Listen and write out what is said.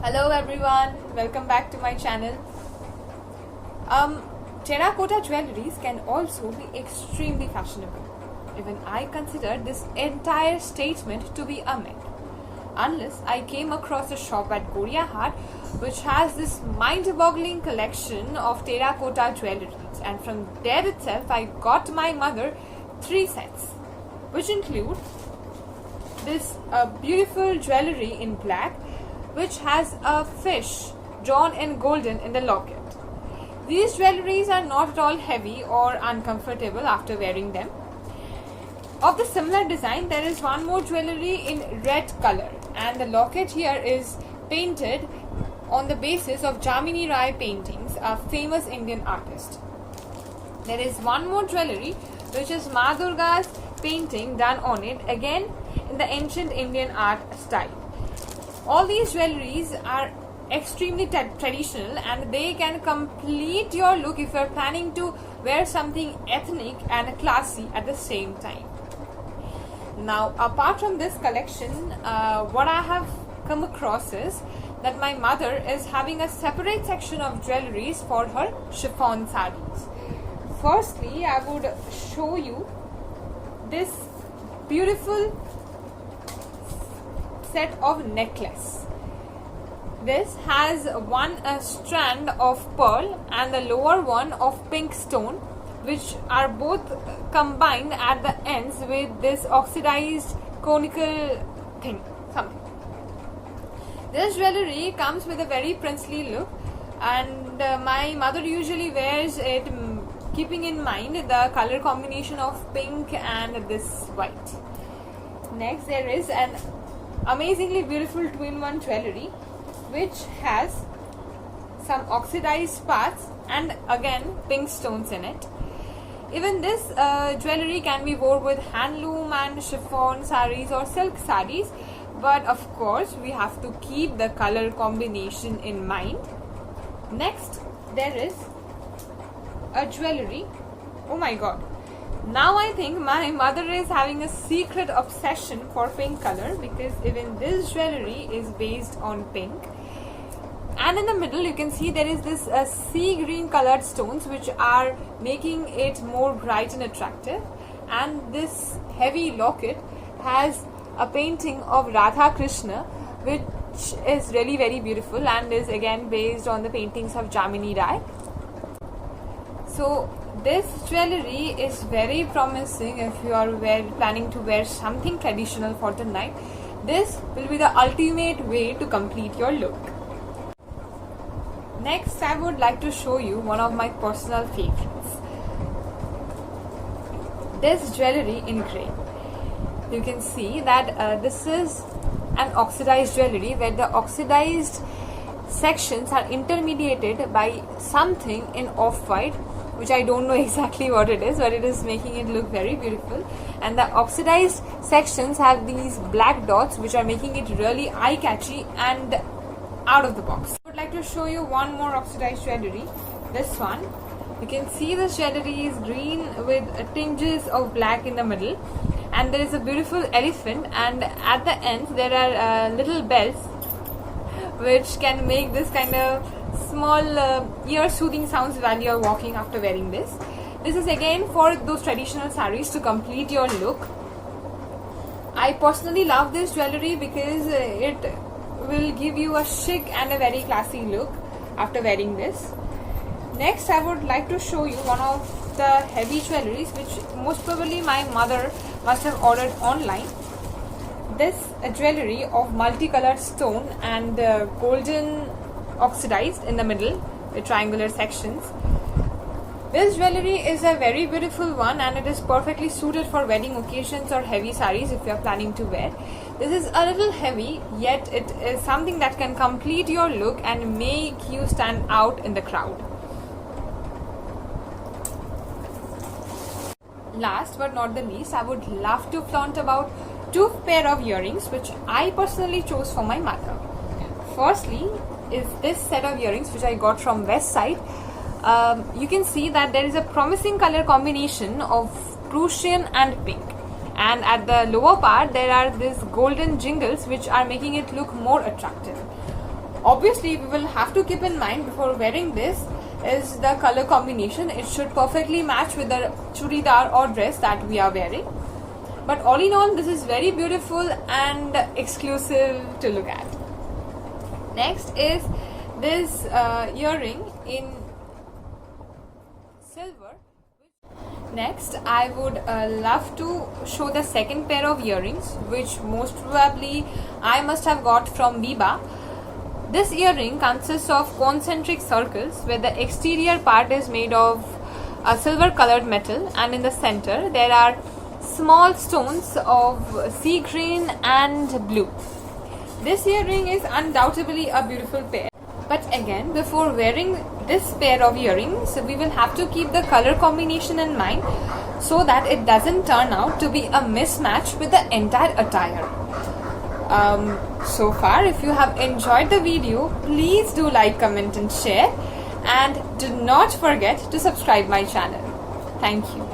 Hello everyone, welcome back to my channel. Terracotta jewelries can also be extremely fashionable. Even I consider this entire statement to be a myth. Unless I came across a shop at Goria Hart which has this mind-boggling collection of terracotta jewelries, and from there itself I got my mother 3 sets, which include this beautiful jewelry in black which has a fish drawn in golden in the locket. These jewelries are not at all heavy or uncomfortable after wearing them. Of the similar design, there is one more jewelry in red color, and the locket here is painted on the basis of Jamini Rai paintings, a famous Indian artist. There is one more jewelry which is Ma Durga's painting done on it, again in the ancient Indian art style. All these jewelries are extremely traditional, and they can complete your look if you are planning to wear something ethnic and classy at the same time. Now, apart from this collection, what I have come across is that my mother is having a separate section of jewelries for her chiffon sarees. Firstly, I would show you this beautiful set of necklace. This has one strand of pearl and the lower one of pink stone, which are both combined at the ends with this oxidized conical thing, something. This jewelry comes with a very princely look, and my mother usually wears it keeping in mind the color combination of pink and this white. Next, there is an amazingly beautiful 2-in-1 jewelry which has some oxidized parts and again pink stones in it. Even this jewelry can be worn with handloom and chiffon sarees or silk sarees, but of course we have to keep the color combination in mind. Next, there is a jewelry. Oh my god, now I think my mother is having a secret obsession for pink color, because even this jewelry is based on pink. And in the middle you can see there is this sea green colored stones which are making it more bright and attractive. And this heavy locket has a painting of Radha Krishna, which is really very beautiful and is again based on the paintings of Jamini Rai. So this jewelry is very promising if you are planning to wear something traditional for the night. This will be the ultimate way to complete your look. Next, I would like to show you one of my personal favorites. This jewelry in grey. You can see that this is an oxidized jewelry where the oxidized sections are intermediated by something in off-white, which I don't know exactly what it is, but it is making it look very beautiful. And the oxidized sections have these black dots which are making it really eye-catchy and out of the box. I would like to show you one more oxidized jewelry. This one. You can see this jewelry is green with tinges of black in the middle, and there is a beautiful elephant, and at the ends there are little bells which can make this kind of small ear soothing sounds while you are walking after wearing this. This is again for those traditional sarees to complete your look. I personally love this jewelry because it will give you a chic and a very classy look after wearing this. Next, I would like to show you one of the heavy jewelries which most probably my mother must have ordered online. This jewelry of multicolored stone and golden oxidized in the middle with triangular sections. This jewelry is a very beautiful one, and it is perfectly suited for wedding occasions or heavy sarees if you are planning to wear. This is a little heavy, yet it is something that can complete your look and make you stand out in the crowd. Last but not the least, I would love to flaunt about 2 pair of earrings which I personally chose for my mother. Firstly is this set of earrings which I got from Westside. You can see that there is a promising color combination of Prussian and pink, and at the lower part there are these golden jingles which are making it look more attractive. Obviously, we will have to keep in mind before wearing this is the color combination. It should perfectly match with the churidar or dress that we are wearing. But all in all, this is very beautiful and exclusive to look at. Next is this earring in silver. Next, I would love to show the second pair of earrings, which most probably I must have got from Biba. This earring consists of concentric circles where the exterior part is made of a silver colored metal, and in the center there are small stones of sea green and blue. This earring is undoubtedly a beautiful pair. But again, before wearing this pair of earrings, we will have to keep the color combination in mind so that it doesn't turn out to be a mismatch with the entire attire. So far, if you have enjoyed the video, please do like, comment and share, and do not forget to subscribe my channel. Thank you.